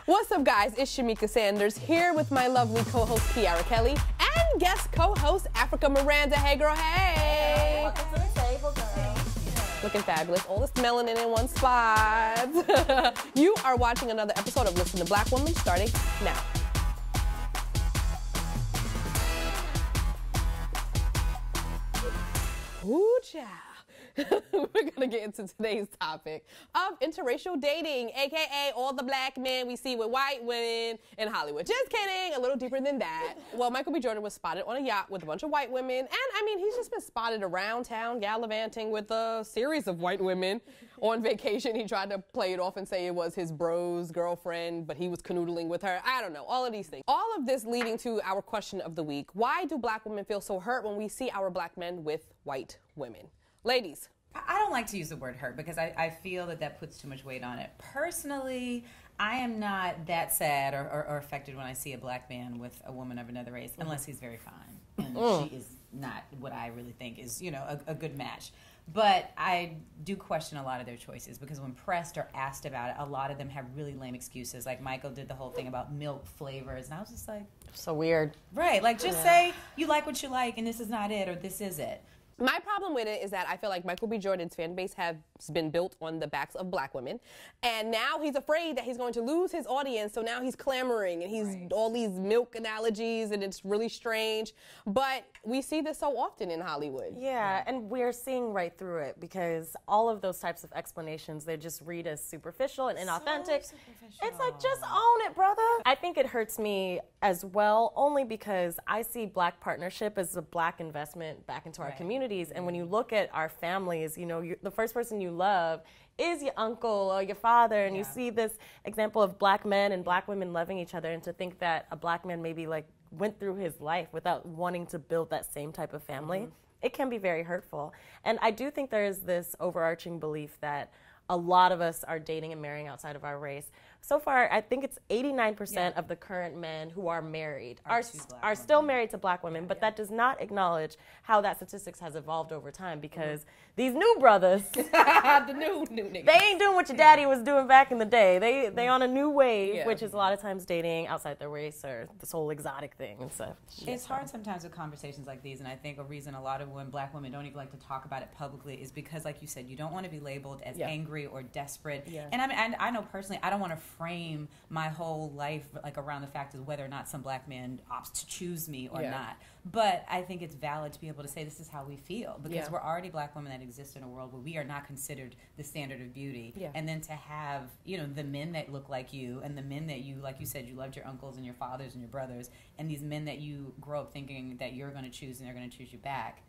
What's up, guys? It's Shamika Sanders here with my lovely co-host Kiara Kelly and guest co-host Africa Miranda. Hey, girl, hey! Welcome to the table, girl. Looking fabulous. All this melanin in one spot. You are watching another episode of Listen to Black Woman starting now. Ooh, child. We're gonna get into today's topic of interracial dating, aka all the black men we see with white women in Hollywood. Just kidding, a little deeper than that. Well, Michael B. Jordan was spotted on a yacht with a bunch of white women, and I mean, he's just been spotted around town gallivanting with a series of white women on vacation. He tried to play it off and say it was his bro's girlfriend, but he was canoodling with her. I don't know, all of these things. All of this leading to our question of the week. Why do black women feel so hurt when we see our black men with white women? Ladies. I don't like to use the word hurt because I feel that puts too much weight on it. Personally, I am not that sad or affected when I see a black man with a woman of another race, unless he's very fine. And she is not what I really think is, you know, a good match. But I do question a lot of their choices because when pressed or asked about it, a lot of them have really lame excuses. Like Michael did the whole thing about milk flavors, and I was just like... So weird. Right, like just say you like what you like and this is not it or this is it. My problem with it is that I feel like Michael B. Jordan's fan base has been built on the backs of black women. And now he's afraid that he's going to lose his audience. So now he's clamoring and he's all these milk analogies and it's really strange. But we see this so often in Hollywood. Yeah, and we're seeing right through it because all of those types of explanations, they just read as superficial and inauthentic. So superficial. It's like, just own it, brother. I think it hurts me as well, only because I see black partnership as a black investment back into our communities. And when you look at our families, you know, the first person you love is your uncle or your father, and you see this example of black men and black women loving each other, and to think that a black man maybe like went through his life without wanting to build that same type of family, it can be very hurtful. And I do think there is this overarching belief that a lot of us are dating and marrying outside of our race. So far, I think it's 89% of the current men who are married are still married to black women, but that does not acknowledge how that statistics has evolved over time because these new brothers, The new niggas. they ain't doing what your daddy was doing back in the day. They on a new wave, which is a lot of times dating outside their race or this whole exotic thing and stuff. It's hard sometimes with conversations like these, and I think a reason a lot of black women don't even like to talk about it publicly is because, like you said, you don't want to be labeled as angry or desperate. Yeah. And I know personally, I don't want to frame my whole life like around the fact of whether or not some black man opts to choose me or not. But I think it's valid to be able to say this is how we feel because we're already black women that exist in a world where we are not considered the standard of beauty. And then to have, you know, the men that look like you and the men that you, like you said, you loved your uncles and your fathers and your brothers, and these men that you grow up thinking that you're going to choose and they're going to choose you back,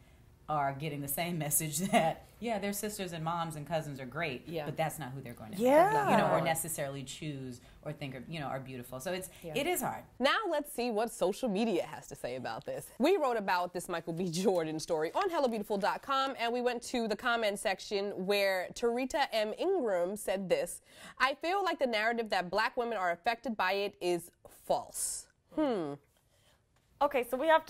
are getting the same message that, their sisters and moms and cousins are great, but that's not who they're going to you know, or necessarily choose or think are, you know, are beautiful. So it is hard. Now let's see what social media has to say about this. We wrote about this Michael B. Jordan story on HelloBeautiful.com, and we went to the comment section where Tarita M. Ingram said this: "I feel like the narrative that black women are affected by it is false." Okay, so we have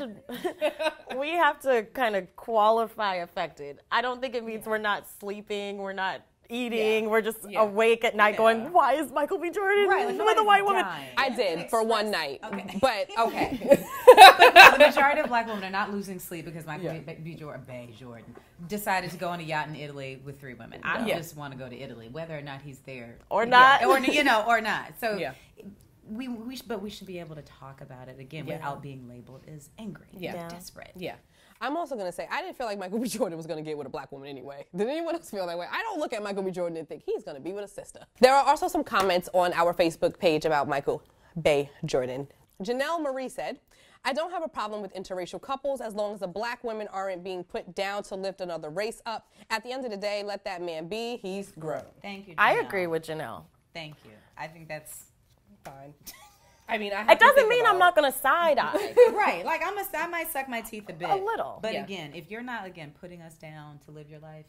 to kind of qualify affected. I don't think it means we're not sleeping, we're not eating, we're just awake at night going, why is Michael B. Jordan with a white woman? I did for one night, but okay. The majority of black women are not losing sleep because Michael B. Jordan decided to go on a yacht in Italy with 3 women. I just want to go to Italy, whether or not he's there or not, or you know, or not. So. But we should be able to talk about it again without being labeled as angry, desperate. I'm also going to say, I didn't feel like Michael B. Jordan was going to get with a black woman anyway. Did anyone else feel that way? I don't look at Michael B. Jordan and think he's going to be with a sister. There are also some comments on our Facebook page about Michael B. Jordan. Janelle Marie said, "I don't have a problem with interracial couples as long as the black women aren't being put down to lift another race up. At the end of the day, let that man be. He's grown." Thank you, Janelle. I agree with Janelle. Thank you. I think that's fine. I mean, it doesn't mean I'm not going to side eye. Right. Like I might suck my teeth a bit. A little. But again, if you're not putting us down to live your life,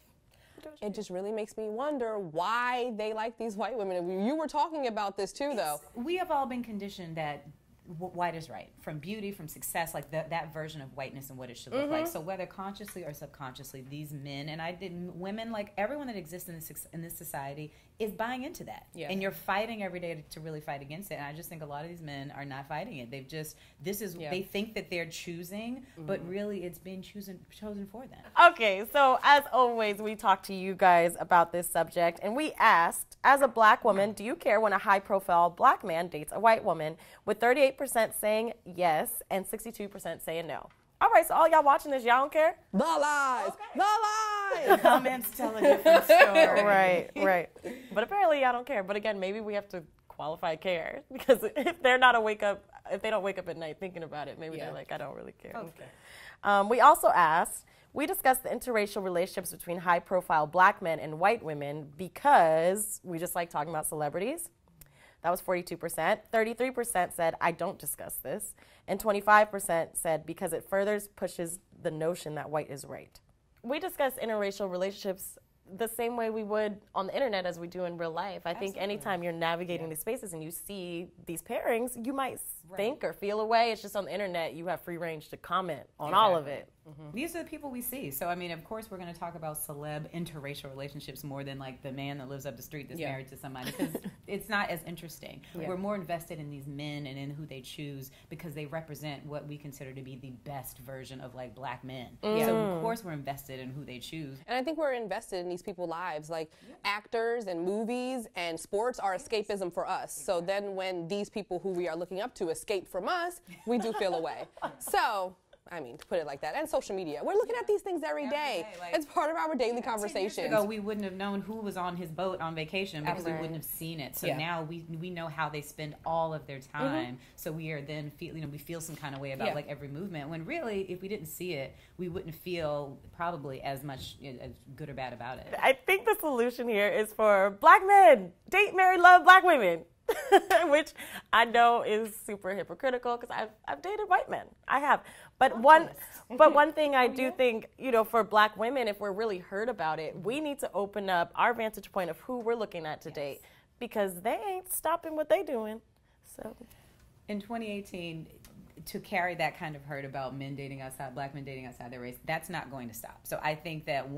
it just really makes me wonder why they like these white women. You were talking about this too, though. We have all been conditioned that white is right, from beauty, from success, like that version of whiteness and what it should look like. So whether consciously or subconsciously, these men and women, like everyone that exists in this society is buying into that. Yeah. And you're fighting every day to really fight against it. And I just think a lot of these men are not fighting it. They've just, they think that they're choosing, but really it's being chosen for them. Okay, so as always, we talked to you guys about this subject, and we asked, as a black woman, do you care when a high-profile black man dates a white woman? With 38% saying yes and 62% saying no. All right, so all y'all watching this, y'all don't care? The lies! Okay. The lies! The comments tell a different story. Right. But apparently y'all don't care. But again, maybe we have to qualify care, because if they don't wake up at night thinking about it, maybe they're like, I don't really care. Okay. We also asked, we discussed the interracial relationships between high-profile black men and white women because we just like talking about celebrities. That was 42%. 33% said, I don't discuss this. And 25% said, because it further pushes the notion that white is right. We discuss interracial relationships the same way we would on the internet as we do in real life. I think anytime you're navigating these spaces and you see these pairings, you might think or feel a way. It's just on the internet, you have free range to comment on all of it. These are the people we see. So, I mean, of course, we're going to talk about celeb interracial relationships more than like the man that lives up the street that's married to somebody, because it's not as interesting. We're more invested in these men and in who they choose because they represent what we consider to be the best version of like black men. So, of course, we're invested in who they choose. And I think we're invested in these people's lives. Like actors and movies and sports are escapism for us. So then when these people who we are looking up to escape from us, we do feel away. So, I mean, to put it like that, and social media. We're looking at these things every day. Like, it's part of our daily conversations. 10 years ago, we wouldn't have known who was on his boat on vacation because we wouldn't have seen it. So now we know how they spend all of their time. So we are then we feel some kind of way about like every movement. When really, if we didn't see it, we wouldn't feel probably as much as good or bad about it. I think the solution here is for black men, date, marry, love black women. Which I know is super hypocritical because I've dated white men. I have. But one thing I do think, for black women, if we're really heard about it, we need to open up our vantage point of who we're looking at to date, because they ain't stopping what they doing. So in 2018, to carry that kind of herd about men dating outside, black men dating outside their race, that's not going to stop. So I think that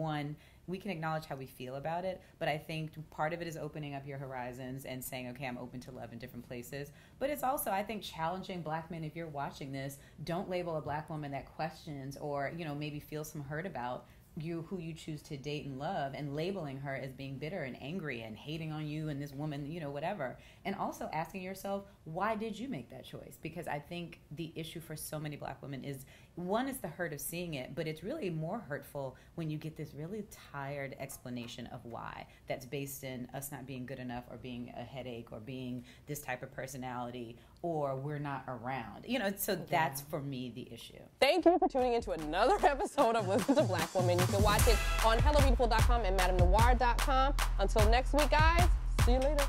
we can acknowledge how we feel about it, but I think part of it is opening up your horizons and saying, okay, I'm open to love in different places. But it's also, I think, challenging black men. If you're watching this, don't label a black woman that questions or, maybe feels some hurt about who you choose to date and love, and labeling her as being bitter and angry and hating on you and this woman, whatever. And also asking yourself, why did you make that choice? Because I think the issue for so many black women is, one is the hurt of seeing it, but it's really more hurtful when you get this really tired explanation of why that's based in us not being good enough or being a headache or being this type of personality or we're not around. So that's for me the issue. Thank you for tuning into another episode of Listen to Black Women. You can watch it on HelloBeautiful.com and MadameNoire.com. Until next week, guys, see you later.